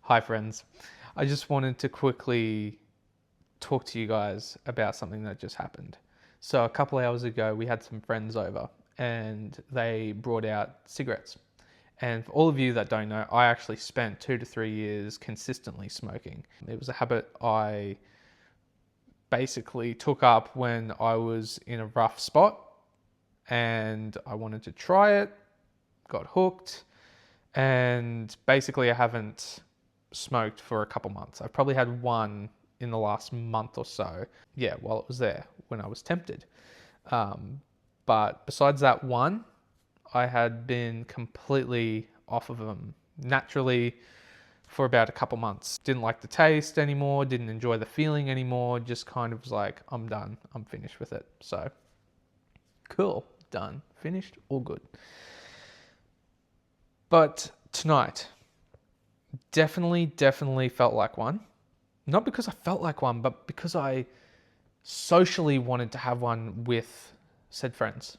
Hi friends. I just wanted to quickly talk to you guys about something that just happened. So a couple hours ago we had some friends over and they brought out cigarettes. And for all of you that don't know, I actually spent 2 to 3 years consistently smoking. It was a habit I basically took up when I was in a rough spot and I wanted to try it, got hooked, and basically I haven't smoked for a couple months. I've probably had one in the last month or so. Yeah, while it was there when I was tempted. But besides that one, I had been completely off of them naturally for about a couple months. Didn't like the taste anymore, didn't enjoy the feeling anymore, just kind of was like, I'm done, I'm finished with it. So, cool, done, finished, all good. But tonight, definitely felt like one. Not because I felt like one, but because I socially wanted to have one with said friends.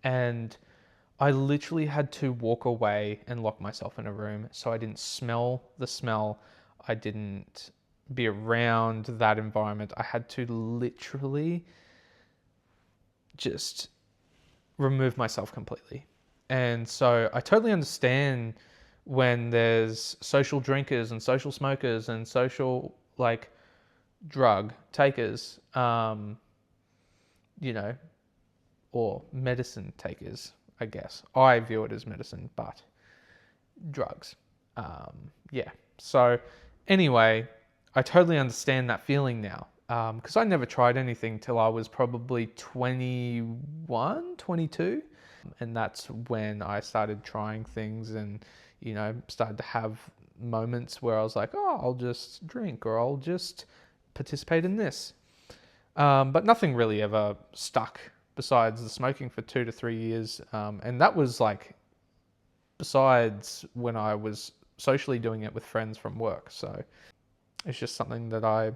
And I literally had to walk away and lock myself in a room so I didn't smell the smell. I didn't be around that environment. I had to literally just remove myself completely. And so I totally understand when there's social drinkers and social smokers and social drug takers, you know, or medicine takers, I guess. I view it as medicine, but drugs. Yeah. So anyway, I totally understand that feeling now. Because I never tried anything till I was probably 21, 22. And that's when I started trying things and, started to have moments where I was like, oh, I'll just drink or I'll just participate in this. But nothing really ever stuck besides the smoking for 2 to 3 years. And that was besides when I was socially doing it with friends from work. So it's just something that I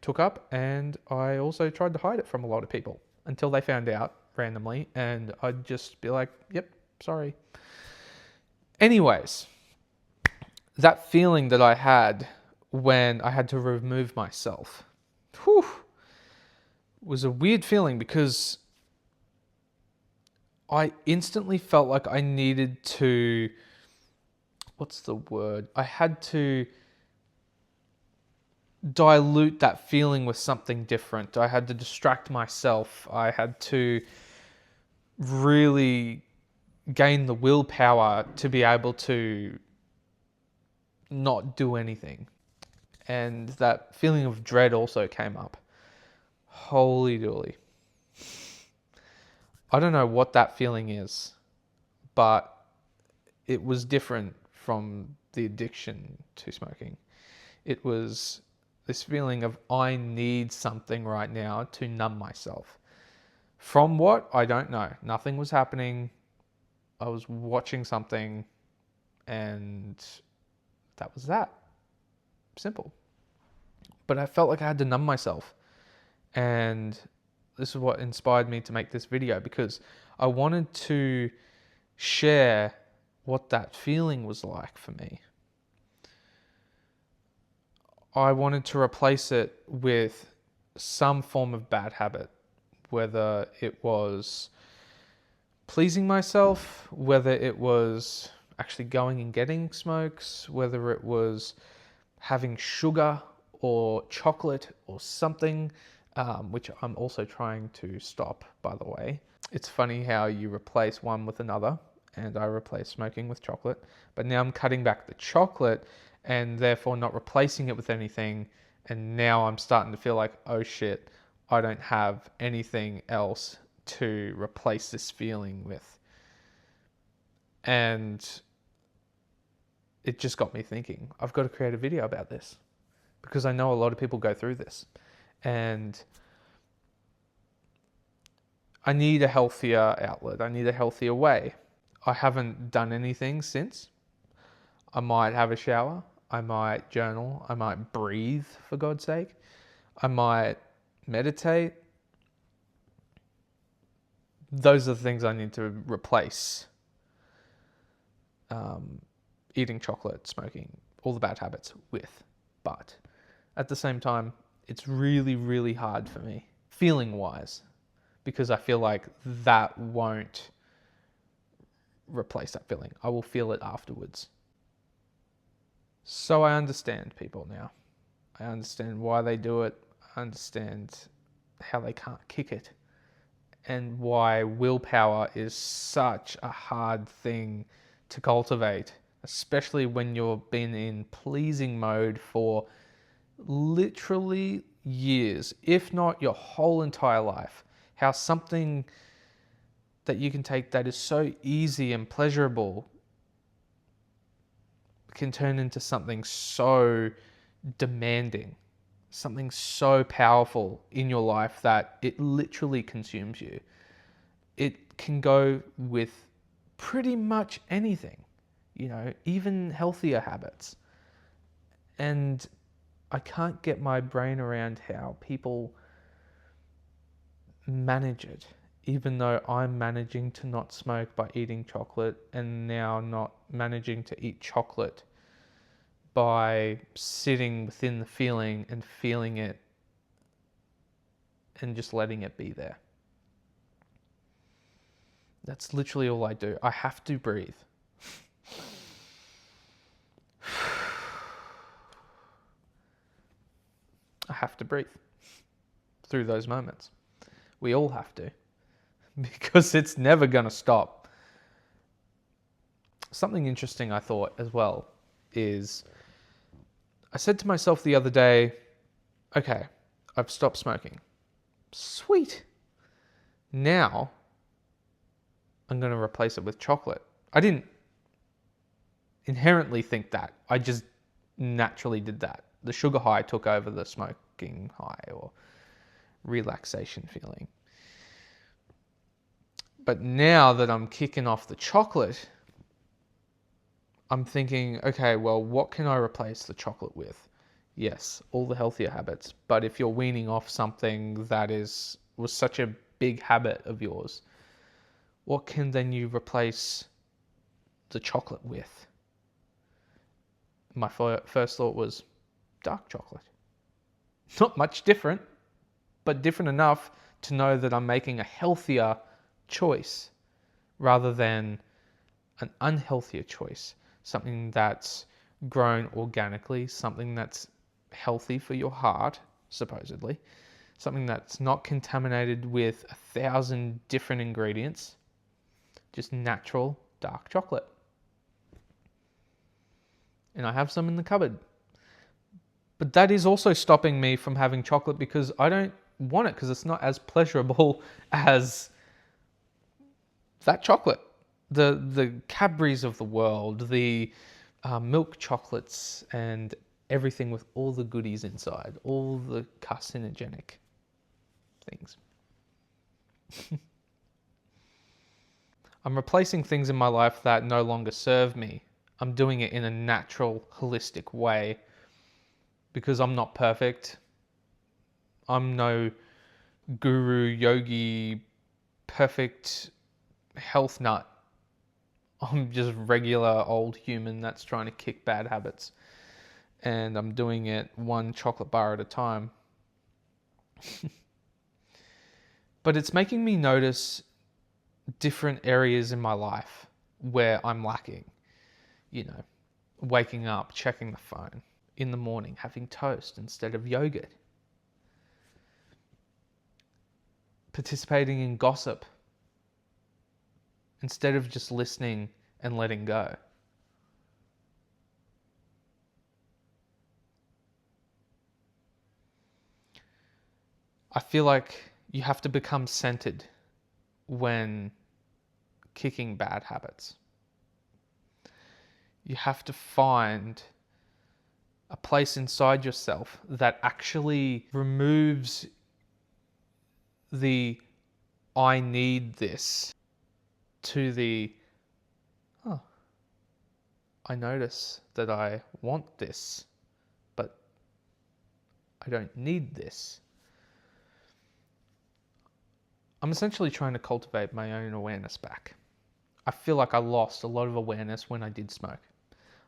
took up, and I also tried to hide it from a lot of people until they found out randomly, and I'd just be like, yep, sorry. Anyways, that feeling that I had when I had to remove myself, whew, was a weird feeling because I instantly felt like I needed to, what's the word? I had to dilute that feeling with something different. I had to distract myself. I had to really gain the willpower to be able to not do anything. And that feeling of dread also came up. Holy dooly. I don't know what that feeling is, but it was different from the addiction to smoking. It was this feeling of I need something right now to numb myself. From what? I don't know. Nothing was happening. I was watching something and that was that. Simple. But I felt like I had to numb myself. And this is what inspired me to make this video because I wanted to share what that feeling was like for me. I wanted to replace it with some form of bad habit, whether it was pleasing myself, whether it was actually going and getting smokes, whether it was having sugar or chocolate or something, which I'm also trying to stop, by the way. It's funny how you replace one with another, and I replace smoking with chocolate, but now I'm cutting back the chocolate and therefore not replacing it with anything, and now I'm starting to feel like, oh shit, I don't have anything else to replace this feeling with. And it just got me thinking, I've got to create a video about this because I know a lot of people go through this, and I need a healthier outlet. I need a healthier way. I haven't done anything since. I might have a shower. I might journal. I might breathe, for God's sake. I might meditate. Those are the things I need to replace eating chocolate, smoking, all the bad habits with. But at the same time, it's really, really hard for me, feeling wise, because I feel like that won't replace that feeling. I will feel it afterwards. So I understand people now. I understand why they do it. I understand how they can't kick it. And why willpower is such a hard thing to cultivate, especially when you've been in pleasing mode for literally years, if not your whole entire life. How something that you can take that is so easy and pleasurable can turn into something so demanding, something so powerful in your life that it literally consumes you. It can go with pretty much anything, even healthier habits. And I can't get my brain around how people manage it, even though I'm managing to not smoke by eating chocolate, and now not managing to eat chocolate by sitting within the feeling and feeling it and just letting it be there. That's literally all I do. I have to breathe. I have to breathe through those moments. We all have to, because it's never going to stop. Something interesting I thought as well is, I said to myself the other day, okay, I've stopped smoking. Sweet. Now I'm going to replace it with chocolate. I didn't inherently think that. I just naturally did that. The sugar high took over the smoking high, or relaxation feeling. But now that I'm kicking off the chocolate, I'm thinking, okay, well, what can I replace the chocolate with? Yes, all the healthier habits. But if you're weaning off something that was such a big habit of yours, what can then you replace the chocolate with? My first thought was dark chocolate. Not much different, but different enough to know that I'm making a healthier choice rather than an unhealthier choice. Something that's grown organically, something that's healthy for your heart, supposedly, something that's not contaminated with 1,000 different ingredients, just natural dark chocolate. And I have some in the cupboard. But that is also stopping me from having chocolate, because I don't want it, because it's not as pleasurable as that chocolate. The Cadbury's of the world, the milk chocolates, and everything with all the goodies inside, all the carcinogenic things. I'm replacing things in my life that no longer serve me. I'm doing it in a natural, holistic way, because I'm not perfect. I'm no guru, yogi, perfect health nut. I'm just regular old human that's trying to kick bad habits. And I'm doing it one chocolate bar at a time. But it's making me notice different areas in my life where I'm lacking. Waking up, checking the phone. In the morning, having toast instead of yogurt. Participating in gossip instead of just listening and letting go. I feel like you have to become centered when kicking bad habits. You have to find a place inside yourself that actually removes the I need this to the, oh, I notice that I want this, but I don't need this. I'm essentially trying to cultivate my own awareness back. I feel like I lost a lot of awareness when I did smoke.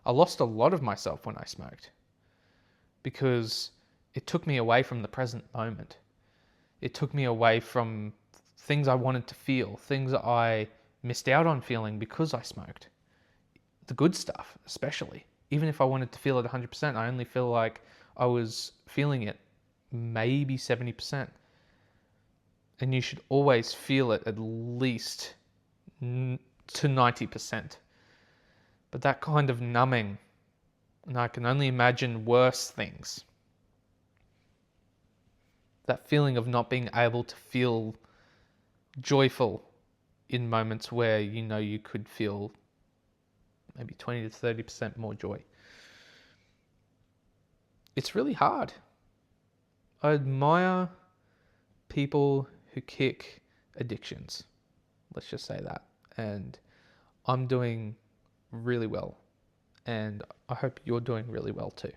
I lost a lot of myself when I smoked because it took me away from the present moment. It took me away from things I wanted to feel, things I missed out on feeling because I smoked. The good stuff, especially. Even if I wanted to feel it 100%, I only feel like I was feeling it maybe 70%. And you should always feel it at least to 90%. But that kind of numbing, and I can only imagine worse things. That feeling of not being able to feel joyful in moments where you know you could feel maybe 20 to 30% more joy. It's really hard. I admire people who kick addictions. Let's just say that. And I'm doing really well. And I hope you're doing really well too.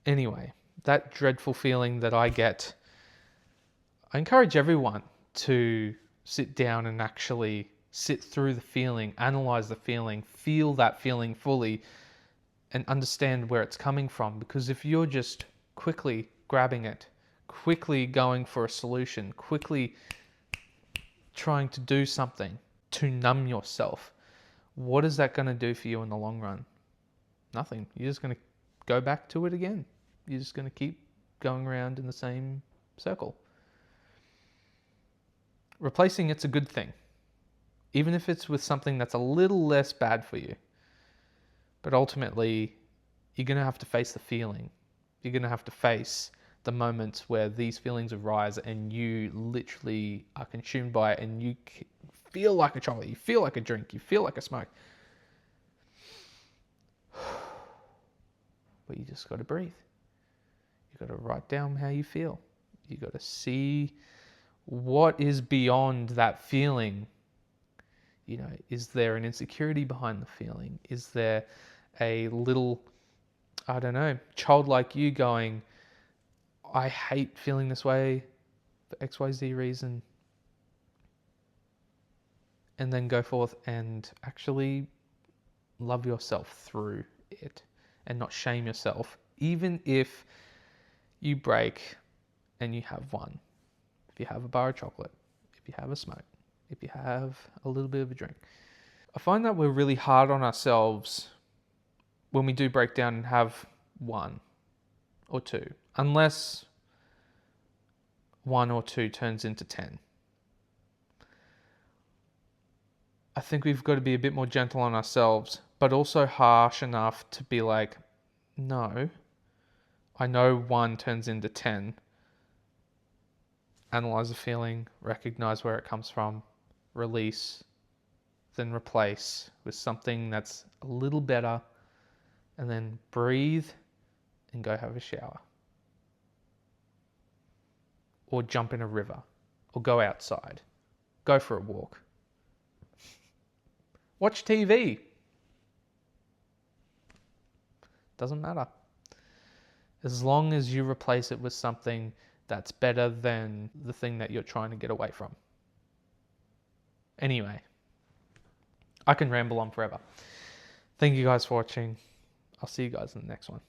Anyway, that dreadful feeling that I get, I encourage everyone to sit down and actually sit through the feeling, analyze the feeling, feel that feeling fully, and understand where it's coming from. Because if you're just quickly grabbing it, quickly going for a solution, quickly trying to do something to numb yourself, what is that going to do for you in the long run? Nothing. You're just going to go back to it again. You're just going to keep going around in the same circle. Replacing it's a good thing, even if it's with something that's a little less bad for you. But ultimately, you're going to have to face the feeling. You're going to have to face the moments where these feelings arise and you literally are consumed by it and you feel like a chocolate, you feel like a drink, you feel like a smoke. But you just got to breathe. You got to write down how you feel. You got to see what is beyond that feeling. You know, is there an insecurity behind the feeling? Is there a little, I don't know, childlike you going, I hate feeling this way for XYZ reason. And then go forth and actually love yourself through it and not shame yourself, even if you break and you have one. If you have a bar of chocolate, if you have a smoke, if you have a little bit of a drink. I find that we're really hard on ourselves when we do break down and have one or two, unless one or two turns into 10. I think we've got to be a bit more gentle on ourselves, but also harsh enough to be like, no, I know one turns into 10. Analyze the feeling, recognize where it comes from, release, then replace with something that's a little better, and then breathe and go have a shower. Or jump in a river, or go outside, go for a walk. Watch TV. Doesn't matter. As long as you replace it with something that's better than the thing that you're trying to get away from. Anyway, I can ramble on forever. Thank you guys for watching. I'll see you guys in the next one.